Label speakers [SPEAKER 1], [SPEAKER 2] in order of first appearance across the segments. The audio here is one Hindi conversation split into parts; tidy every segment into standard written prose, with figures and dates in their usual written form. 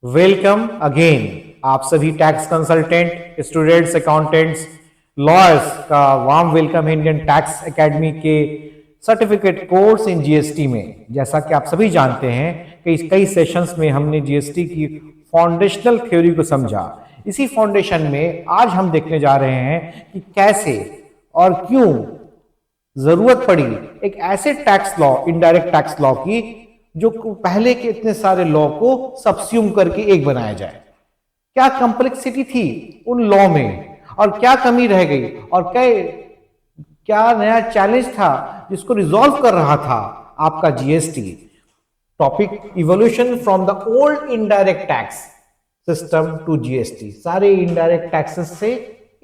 [SPEAKER 1] Welcome again. आप सभी tax consultant, students, accountants, lawyers का वार्म वेलकम है इंडियन टैक्स एकेडमी के सर्टिफिकेट कोर्स इन जीएसटी में। जैसा कि आप सभी जानते हैं कि कई सेशंस में हमने जीएसटी की फाउंडेशनल थ्योरी को समझा। इसी फाउंडेशन में आज हम देखने जा रहे हैं कि कैसे और क्यों जरूरत पड़ी एक ऐसे tax law, indirect tax law की, जो पहले के इतने सारे लॉ को सबस्यूम करके एक बनाया जाए। क्या कॉम्प्लेक्सिटी थी उन लॉ में और क्या कमी रह गई और क्या नया चैलेंज था जिसको रिजॉल्व कर रहा था आपका GST. Topic evolution from the old indirect tax system to GST. सारे इनडायरेक्ट टैक्सेस से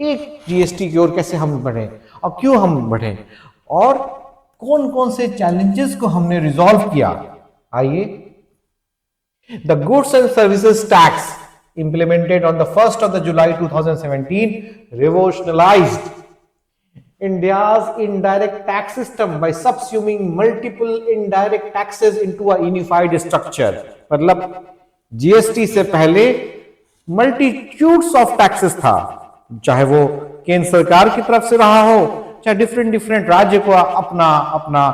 [SPEAKER 1] एक जीएसटी की ओर कैसे हम बढ़े और क्यों हम बढ़े और कौन कौन से चैलेंजेस को हमने रिजॉल्व किया। आइए, the goods and services tax implemented on the 1st of the July 2017 revolutionized India's indirect tax system by subsuming multiple indirect taxes into a unified structure। मतलब जीएसटी से पहले मल्टीट्यूड्स ऑफ टैक्सेस था, चाहे वो केंद्र सरकार की तरफ से रहा हो, चाहे डिफरेंट राज्य को अपना अपना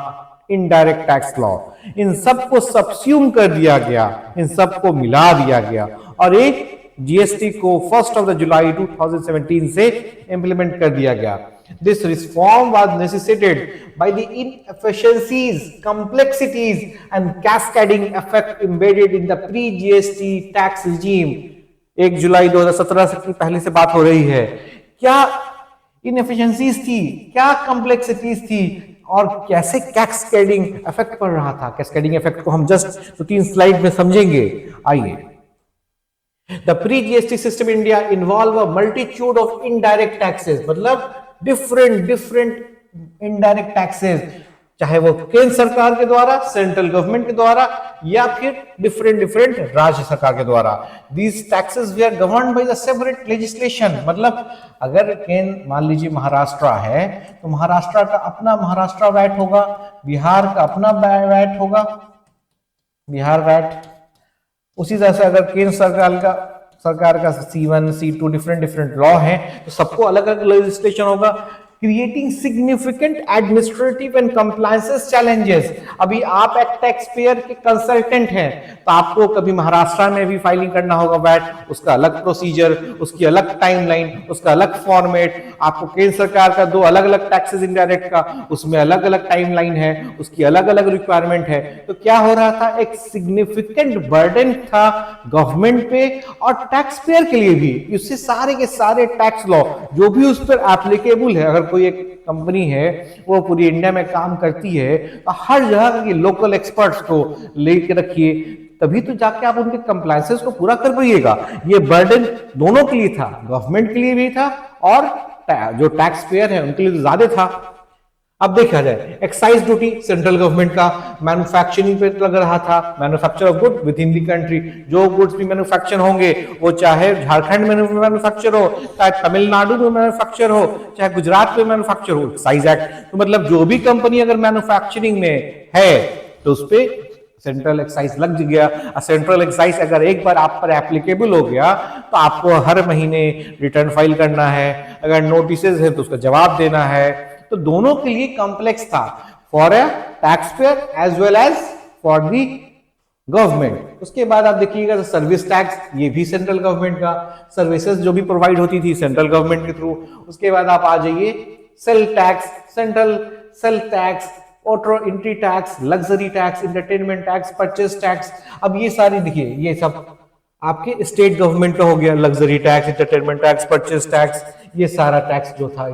[SPEAKER 1] इनडायरेक्ट टैक्स लॉ, इन सबको सबस्यूम कर दिया गया, इन सबको मिला दिया गया और एक जीएसटी को 1st of the July 2017 से इंप्लीमेंट कर दिया गया। This reform was necessitated by the inefficiencies, complexities and cascading effect embedded in the pre-GST tax regime। 1 जुलाई 2017 की पहले से बात हो रही है। क्या इनएफिशिएंसीज थी, क्या कॉम्प्लेक्सिटीज थी और कैसे कैस्केडिंग इफेक्ट पड़ रहा था। कैस्केडिंग इफेक्ट को हम जस्ट 2-3 स्लाइड में समझेंगे। आइए, the pre GST system India involve a multitude of indirect taxes. मतलब डिफरेंट इनडायरेक्ट टैक्सेस, चाहे वो केंद्र सरकार के द्वारा, सेंट्रल गवर्नमेंट के द्वारा या फिर डिफरेंट राज्य सरकार के द्वारा। These taxes were governed by the separate legislation. मतलब अगर केंद्र, मान लीजिए महाराष्ट्र है तो महाराष्ट्र का अपना महाराष्ट्र वैट होगा, बिहार का अपना वैट होगा, बिहार वैट। उसी तरह से अगर केंद्र सरकार का C1, C2 डिफरेंट लॉ है तो सबको अलग अलग लेजिस्लेशन होगा, creating significant administrative and compliances challenges. अभी आप एक टैक्स पेयर के कंसल्टेंट हैं तो आपको कभी महाराष्ट्र में भी फाइलिंग करना होगा वैट, उसका अलग प्रोसीजर, उसकी अलग टाइमलाइन, उसका अलग फॉर्मेट। आपको केंद्र सरकार का 2 अलग अलग टैक्सेस इनडायरेक्ट का, उसमें अलग अलग टाइमलाइन है, उसकी अलग अलग रिक्वायरमेंट है। तो क्या हो रहा था, एक सिग्निफिकेंट बर्डन था गवर्नमेंट पे और टैक्स पेयर के लिए भी। इससे सारे के सारे टैक्स लॉ जो भी उस पर एप्लीकेबल है, अगर कोई एक कंपनी है वो पूरी इंडिया में काम करती है तो हर जगह के लोकल एक्सपर्ट्स को लेके रखिए, तभी तो जाके आप उनके कंप्लायंसेस को पूरा कर पाइएगा। ये बर्डन दोनों के लिए था, गवर्नमेंट के लिए भी था और जो टैक्स पेयर है उनके लिए तो ज्यादा था। अब देखा जाए, एक्साइज ड्यूटी सेंट्रल गवर्नमेंट का मैन्युफैक्चरिंग पे लग रहा था, manufacture of good with in the country. जो गुड्स भी मैन्युफैक्चर होंगे वो चाहे झारखंड में मैन्युफैक्चर हो, चाहे तमिलनाडु में मैन्युफैक्चर हो, चाहे गुजरात में मैन्युफैक्चर हो, एक्साइज एक्ट। तो मतलब जो भी कंपनी अगर मैन्युफैक्चरिंग में है तो उस पर सेंट्रल एक्साइज लग गया। सेंट्रल एक्साइज अगर एक बार आप पर एप्लीकेबल हो गया तो आपको हर महीने रिटर्न फाइल करना है, अगर नोटिसेज है तो उसका जवाब देना है। तो दोनों के लिए कॉम्प्लेक्स था, for a tax payer as well as for the government. उसके बाद आप देखिएगा सर्विस टैक्स, ये भी सेंट्रल गवर्नमेंट का, सर्विसेज जो भी प्रोवाइड होती थी सेंट्रल गवर्नमेंट के थ्रू। उसके बाद आप आ जाइए sale tax, central sale tax, auto entry tax, luxury tax, entertainment tax, purchase tax. अब ये सारी देखिए, ये सब आपके स्टेट गवर्नमेंट का हो गया, luxury tax, entertainment tax, purchase tax, ये सारा टैक्स जो था।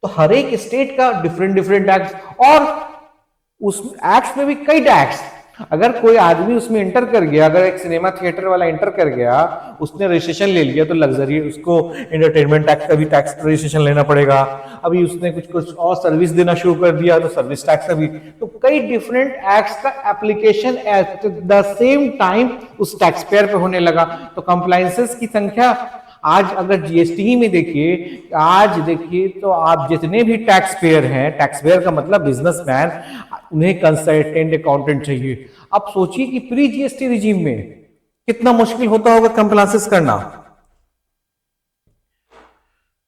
[SPEAKER 1] तो हर एक स्टेट का डिफरेंट टैक्स और उस एक्ट में भी कई टैक्स। अगर कोई आदमी उसमें एंटर कर गया, अगर एक सिनेमा थिएटर वाला एंटर कर गया, उसने रजिस्ट्रेशन ले लिया तो लग्जरी, उसको एंटरटेनमेंट टैक्स का भी टैक्स रजिस्ट्रेशन लेना पड़ेगा। अभी उसने कुछ और सर्विस देना शुरू कर दिया तो सर्विस टैक्स का भी। तो कई डिफरेंट एक्ट्स का application at the same time उस टैक्स पेयर पे होने लगा। तो कंप्लायंसेस की संख्या आज अगर जीएसटी में देखिए, आज देखिए तो आप जितने भी टैक्स पेयर हैं, टैक्स पेयर का मतलब बिजनेसमैन, उन्हें कंसल्टेंट अकाउंटेंट चाहिए। अब सोचिए कि प्री जीएसटी रिजीम में कितना मुश्किल होता होगा कंप्लायंसेस करना।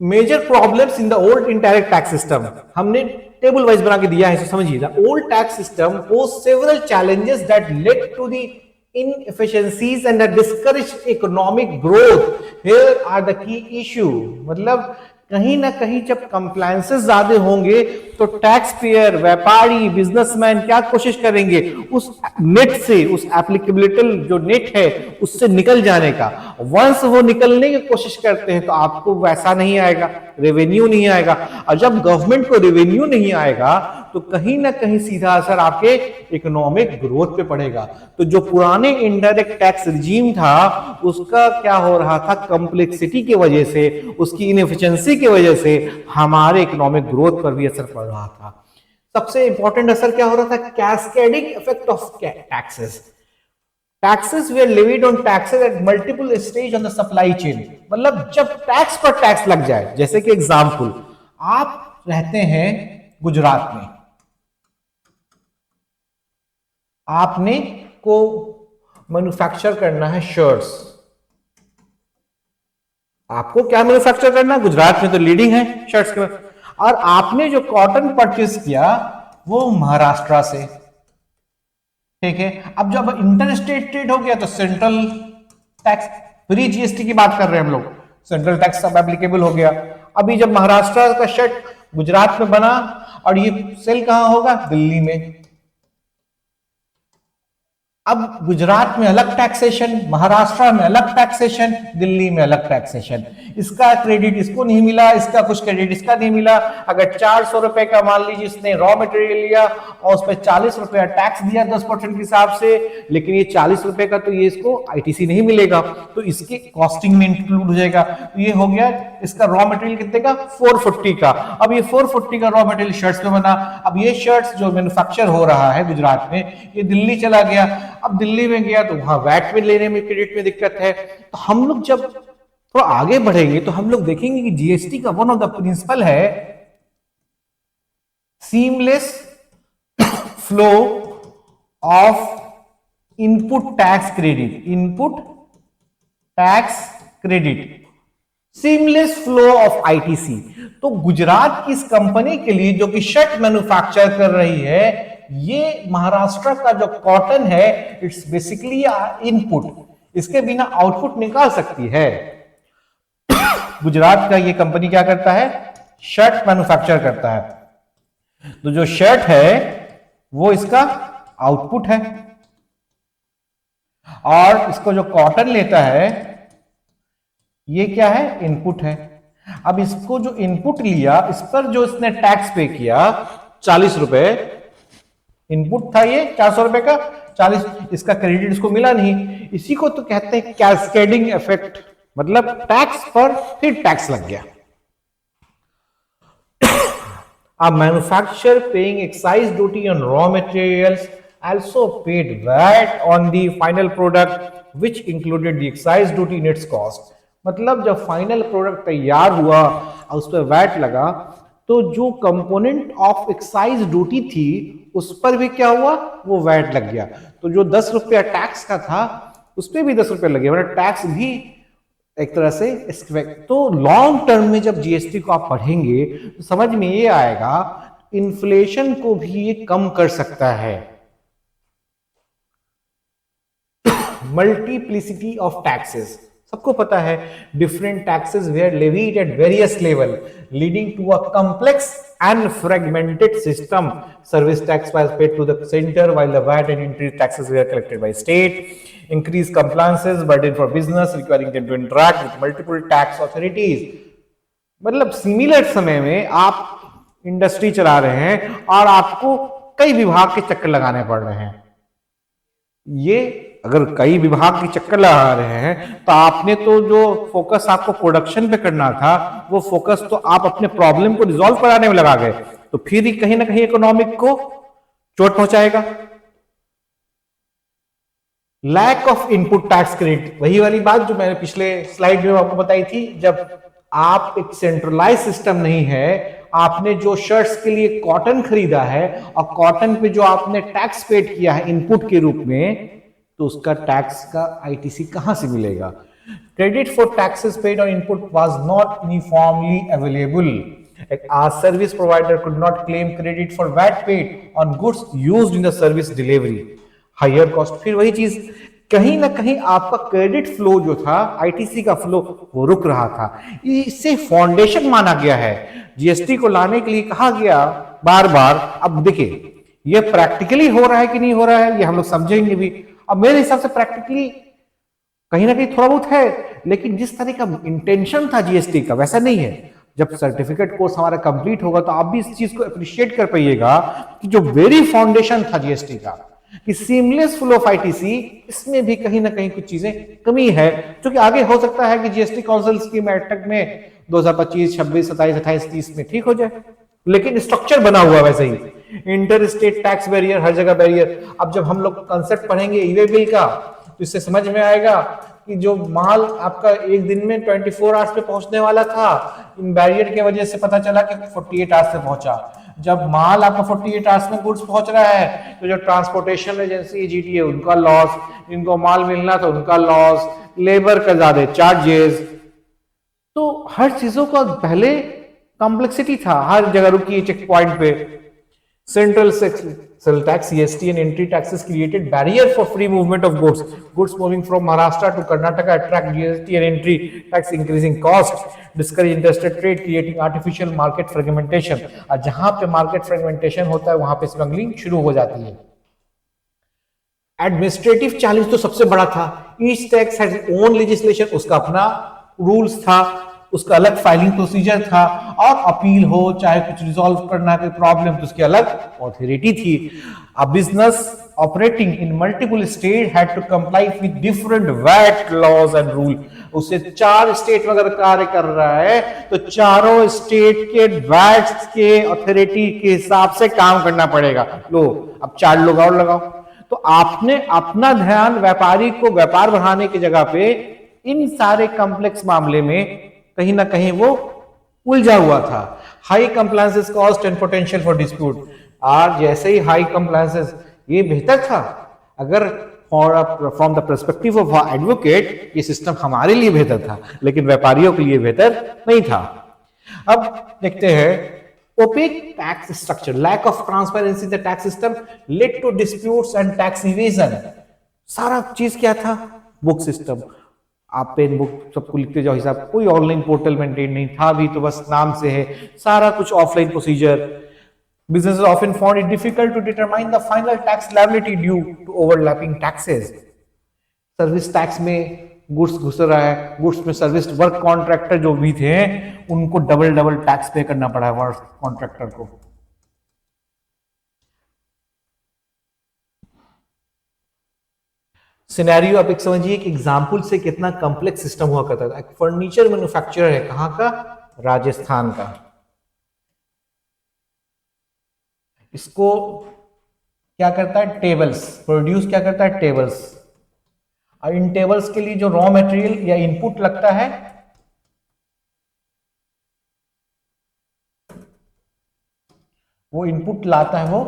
[SPEAKER 1] Major problems in the old indirect tax system, हमने टेबल वाइज बना के दिया है, समझिए। Old tax system pose several challenges that led to the inefficiencies and discourage economic growth. Here are the key issue. मतलब कहीं ना कहीं जब कंप्लायंसेस ज्यादा होंगे तो टैक्स पेयर, व्यापारी, बिजनेसमैन क्या कोशिश करेंगे, उस नेट से, उस एप्लीकेबिलिटी जो नेट है उससे निकल जाने का। वंस वो निकलने की कोशिश करते हैं तो आपको वैसा नहीं आएगा, रेवेन्यू नहीं आएगा। और जब गवर्नमेंट को रेवेन्यू नहीं आएगा तो कहीं ना कहीं सीधा असर आपके इकोनॉमिक ग्रोथ पे पड़ेगा। तो जो पुराने इनडायरेक्ट टैक्स रिजीम था उसका क्या हो रहा था, कॉम्प्लेक्सिटी की वजह से, उसकी इनएफिशिएंसी की वजह से हमारे इकोनॉमिक ग्रोथ पर भी असर पड़ रहा था। सबसे इंपॉर्टेंट असर क्या हो रहा था, cascading effect of taxes. Taxes way levied on taxes at multiple stage on the supply chain. मतलब जब टैक्स पर टैक्स लग जाए, जैसे कि एग्जांपल, आप रहते हैं गुजरात में, आपने को मैन्युफैक्चर करना है शर्ट्स। आपको क्या मैन्युफैक्चर करना है, गुजरात में तो लीडिंग है शर्ट्स के, और आपने जो कॉटन परचेज किया वो महाराष्ट्र से, ठीक है। अब जब इंटर स्टेट ट्रेड हो गया तो सेंट्रल टैक्स, प्री जीएसटी की बात कर रहे हैं हम लोग, सेंट्रल टैक्स सब एप्लीकेबल हो गया। अभी जब महाराष्ट्र का शर्ट गुजरात में बना और ये सेल कहां होगा, दिल्ली में। अब गुजरात में अलग टैक्सेशन, महाराष्ट्र में अलग टैक्सेशन, दिल्ली में अलग टैक्सेशन। इसका क्रेडिट इसको नहीं मिला, इसका कुछ क्रेडिट इसका नहीं मिला। अगर 400 रुपए का मान लीजिए इसने रॉ मटेरियल लिया और उस पर 40 रुपया टैक्स दिया 10% के हिसाब से, लेकिन ये 40 रुपए का तो ये इसको आईटीसी नहीं मिलेगा, तो इसके कॉस्टिंग में इंक्लूड हो जाएगा। तो ये हो गया इसका रॉ मटेरियल कितने का, 440 का। अब ये 440 का रॉ मटेरियल शर्ट्स में बना। अब ये शर्ट्स जो मैन्युफैक्चर हो रहा है गुजरात में, ये दिल्ली चला गया। अब दिल्ली में गया तो वहां वैट में लेने में, क्रेडिट में दिक्कत है। तो हम लोग जब थोड़ा आगे बढ़ेंगे तो हम लोग देखेंगे कि जीएसटी का वन ऑफ द प्रिंसिपल है seamless flow of input tax credit, input tax credit, seamless flow of ITC. तो गुजरात की इस कंपनी के लिए जो कि शर्ट मैन्युफैक्चर कर रही है, ये महाराष्ट्र का जो कॉटन है इट्स बेसिकली इनपुट, इसके बिना आउटपुट निकाल सकती है। गुजरात का ये कंपनी क्या करता है, शर्ट मैन्युफैक्चर करता है। तो जो शर्ट है वो इसका आउटपुट है, और इसको जो कॉटन लेता है ये क्या है, इनपुट है। अब इसको जो इनपुट लिया, इस पर जो इसने टैक्स पे किया 40 रुपए, इनपुट था ये 400 रुपए का, 40 इसका क्रेडिट इसको मिला नहीं। इसी को तो कहते हैं कैस्केडिंग इफेक्ट, मतलब टैक्स पर फिर टैक्स लग गया। A manufacturer paying excise duty on raw materials also paid VAT on the final product which included the excise duty in its cost। मतलब जब फाइनल प्रोडक्ट तैयार हुआ और उस पर वैट लगा तो जो कंपोनेंट ऑफ एक्साइज ड्यूटी थी उस पर भी क्या हुआ, वो वैट लग गया। तो जो 10 रुपया टैक्स का था उस पर भी 10 रुपया लग गया, मतलब टैक्स भी एक तरह से। तो लॉन्ग टर्म में जब जीएसटी को आप पढ़ेंगे तो समझ में ये आएगा इन्फ्लेशन को भी ये कम कर सकता है। मल्टीप्लिसिटी ऑफ टैक्सेस, सबको पता है different taxes were levied at various level leading to a complex and fragmented system. Service tax was paid to the centre while the VAT and interest taxes were collected by state. Increased compliances burden for business requiring them to interact with multiple tax authorities। मतलब सिमिलर समय में आप इंडस्ट्री चला रहे हैं और आपको कई विभाग के चक्कर लगाने पड़ रहे हैं। ये अगर कई विभाग के चक्कर लगा रहे हैं तो आपने तो जो फोकस आपको प्रोडक्शन पे करना था वो फोकस तो आप अपने प्रॉब्लम को रिजॉल्व कराने में लगा गए, तो फिर ही कहीं ना कहीं इकोनॉमिक को चोट पहुंचाएगा। Lack of input tax credit, वही वाली बात जो मैंने पिछले स्लाइड में आपको बताई थी। जब आप एक सेंट्रलाइज सिस्टम नहीं है, आपने जो शर्ट्स के लिए कॉटन खरीदा है और कॉटन पे जो आपने टैक्स पेड किया है इनपुट के रूप में, तो उसका टैक्स का आईटीसी कहां से मिलेगा? Credit for taxes paid on input was not uniformly available. A service provider could not claim credit for VAT paid on goods used in the service delivery. Higher cost. फिर वही चीज, कहीं ना कहीं आपका क्रेडिट फ्लो जो था, आईटीसी का फ्लो, वो रुक रहा था. इससे फाउंडेशन माना गया है. जीएसटी को लाने के लिए कहा गया बार बार. अब देखिए ये प्रैक्टिकली हो रहा है कि नहीं हो रहा है, ये हम लोग समझेंगे भी. अब मेरे हिसाब से प्रैक्टिकली कहीं ना कहीं थोड़ा बहुत है, लेकिन जिस तरह का इंटेंशन था जीएसटी का वैसा नहीं है. जब सर्टिफिकेट कोर्स हमारा कंप्लीट होगा तो आप भी इस चीज को अप्रिशिएट कर पाइएगा कि जो वेरी फाउंडेशन था जीएसटी का, कि सीमलेस फ्लो ऑफ आईटीसी, इसमें भी कहीं ना कहीं कुछ चीजें कमी है, जो कि आगे हो सकता है कि जीएसटी काउंसिल की बैठक में 2025, 26, 27, 28, 30 में ठीक हो जाए. लेकिन स्ट्रक्चर बना हुआ वैसे ही. इंटर स्टेट टैक्स बैरियर, हर जगह बैरियर. अब जब हम लोग कंसेप्ट पढ़ेंगे ईवे बिल का, तो इससे समझ में आएगा कि जो माल आपका एक दिन में 24 आवर्स पे पहुंचने वाला था, इन बैरियर की वजह से पता चला कि 48 आवर्स पे पहुंचा. जब माल आपका 48 आवर्स में गुड्स पहुंच रहा है, तो जो ट्रांसपोर्टेशन एजेंसी जीटीए, उनका लॉस, इनको माल मिलना था उनका लॉस, लेबर का ज्यादा चार्जेस. तो हर चीजों का पहले कॉम्प्लेक्सिटी था. हर जगह रुकी चेक पॉइंट पे. Central tax, CST and entry taxes created barrier for free movement of goods. Goods moving from Maharashtra to Karnataka attract GST and entry tax, increasing cost, discourage interstate trade, creating artificial market fragmentation. और जहां पे market fragmentation होता है वहां पे स्मगलिंग शुरू हो जाती है. एडमिनिस्ट्रेटिव चैलेंज तो सबसे बड़ा था. Each tax has own legislation, उसका अपना रूल्स था, उसका अलग फाइलिंग प्रोसीजर था, और अपील हो चाहे कुछ रिजॉल्व करना कोई प्रॉब्लम तो उसकी अलग अथॉरिटी थी. A business operating in multiple state had to comply with different VAT laws and rule. उससे 4 स्टेट में अगर कार्य कर रहा है तो चारों स्टेट के वैट के अथॉरिटी के हिसाब से काम करना पड़ेगा. लो अब 4 लोग और लगाओ. तो आपने अपना ध्यान व्यापारी को व्यापार बढ़ाने की जगह पे इन सारे कॉम्प्लेक्स मामले में कहीं ना कहीं वो उलझा हुआ था. High compliances cost and potential for dispute. और जैसे ही हाई कंप्लायंसेस, ये बेहतर था अगर from the perspective of advocate ये सिस्टम हमारे लिए बेहतर था, लेकिन व्यापारियों के लिए बेहतर नहीं था. अब देखते हैं opaque tax structure, lack of transparency in the tax system led to disputes and tax evasion. सारा चीज क्या था? Book system. आप पेन बुक सबको लिखते जाओ हिसाब. कोई ऑनलाइन पोर्टल मेंटेन नहीं था भी, तो बस नाम से है. सारा कुछ offline procedure. Businesses often found it difficult to determine the final tax liability due to overlapping taxes. Service tax में गुड्स घुस रहा है, गुड्स में सर्विस वर्क कॉन्ट्रैक्टर जो भी थे उनको डबल टैक्स पे करना पड़ा है वर्क कॉन्ट्रैक्टर को. सिनेरियो आप एक समझिए कि एग्जाम्पल से कितना कॉम्प्लेक्स सिस्टम हुआ करता था. फर्नीचर मैन्युफैक्चरर है, कहां का? राजस्थान का. इसको क्या करता है? Tables produce. क्या करता है? टेबल्स. और इन टेबल्स के लिए जो रॉ मटेरियल या इनपुट लगता है, वो इनपुट लाता है वो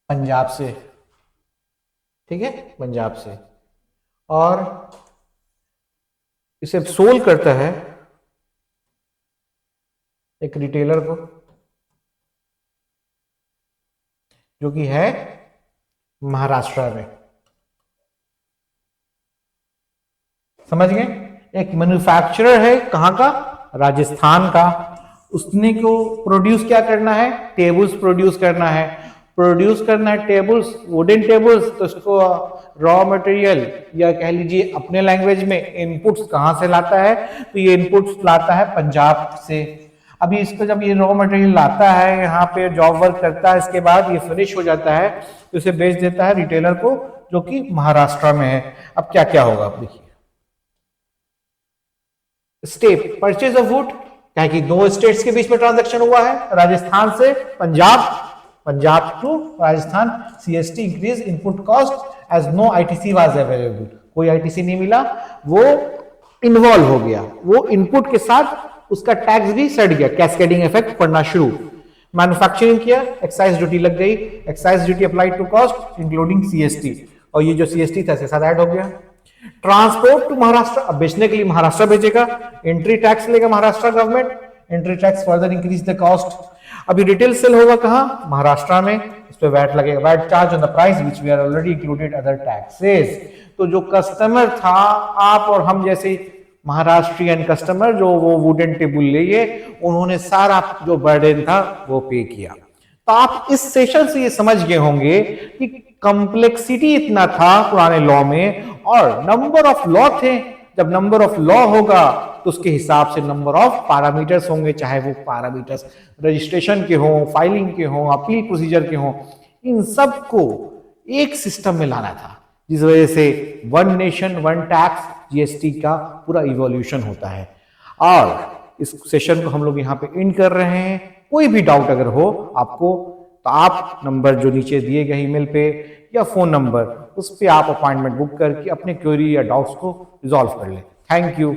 [SPEAKER 1] पंजाब से. ठीक है, पंजाब से. और इसे सोल्व करता है एक रिटेलर को, जो कि है महाराष्ट्र में. समझ गए? एक मैन्युफैक्चरर है, कहां का? राजस्थान का. उसने को प्रोड्यूस क्या करना है? टेबल्स प्रोड्यूस करना है. प्रोड्यूस करना है टेबल्स, वुडन टेबल्स. तो उसको रॉ मटेरियल या कह लीजिए अपने लैंग्वेज में इनपुट्स कहां से लाता है? तो ये इनपुट्स लाता है पंजाब से. अभी इसको जब ये रॉ मटेरियल लाता है, यहाँ पे जॉब वर्क करता है, इसके बाद ये फिनिश हो जाता है, तो इसे बेच देता है रिटेलर को जो कि महाराष्ट्र में है. अब क्या क्या होगा आप देखिए. स्टेप परचेज ऑफ वुड, क्या कि 2 स्टेट्स के बीच में ट्रांजैक्शन हुआ है, राजस्थान से Punjab, Punjab to Rajasthan. CST increase input cost as no ITC was available. कोई आईटीसी नहीं मिला, वो इन्वॉल्व हो गया. वो इनपुट के साथ उसका टैक्स भी सड़ गया. कैस्केडिंग इफेक्ट पड़ना शुरू. मैन्युफैक्चरिंग किया, एक्साइज ड्यूटी लग गई, excise duty applied to cost including CST, और ये जो सीएसटी था इसके साथ ऐड हो गया। ट्रांसपोर्ट टू महाराष्ट्र, अब बेचने के लिए महाराष्ट्र भेजेगा, एंट्री टैक्स लेगा Maharashtra government, entry tax further increase the cost. अभी रिटेल सेल होगा कहां, महाराष्ट्र में, इस पे वैट लगेगा, VAT charge on the price which we are already included other taxes. तो जो कस्टमर था, आप और हम जैसे महाराष्ट्रियन कस्टमर जो वो वुडन टेबल लिए, उन्होंने सारा जो बर्डन था वो पे किया। तो आप इस सेशन से ये समझ गए होंगे कि कॉम्प्लेक्सिटी इतना था पुराने लॉ में, और नंबर ऑफ लॉ थे। जब नंबर ऑफ लॉ होगा तो उसके हिसाब से नंबर ऑफ पैरामीटर्स होंगे, चाहे वो पैरामीटर्स रजिस्ट्रेशन के हों, फाइलिंग के हों, अपील प्रोसीजर के हों, इन सबको एक सिस्टम में लाना था, जिस वजह से one nation one tax GST का पूरा इवोल्यूशन होता है। और इस सेशन को हम लोग यहाँ पे एंड कर रहे हैं। कोई भी डाउट अगर हो आपको, तो आप नंबर जो नीचे दिए गए ईमेल पे या फोन नंबर, उस पे आप अपॉइंटमेंट बुक करके अपने क्वेरी या डाउट्स को रिजॉल्व कर लें। Thank you.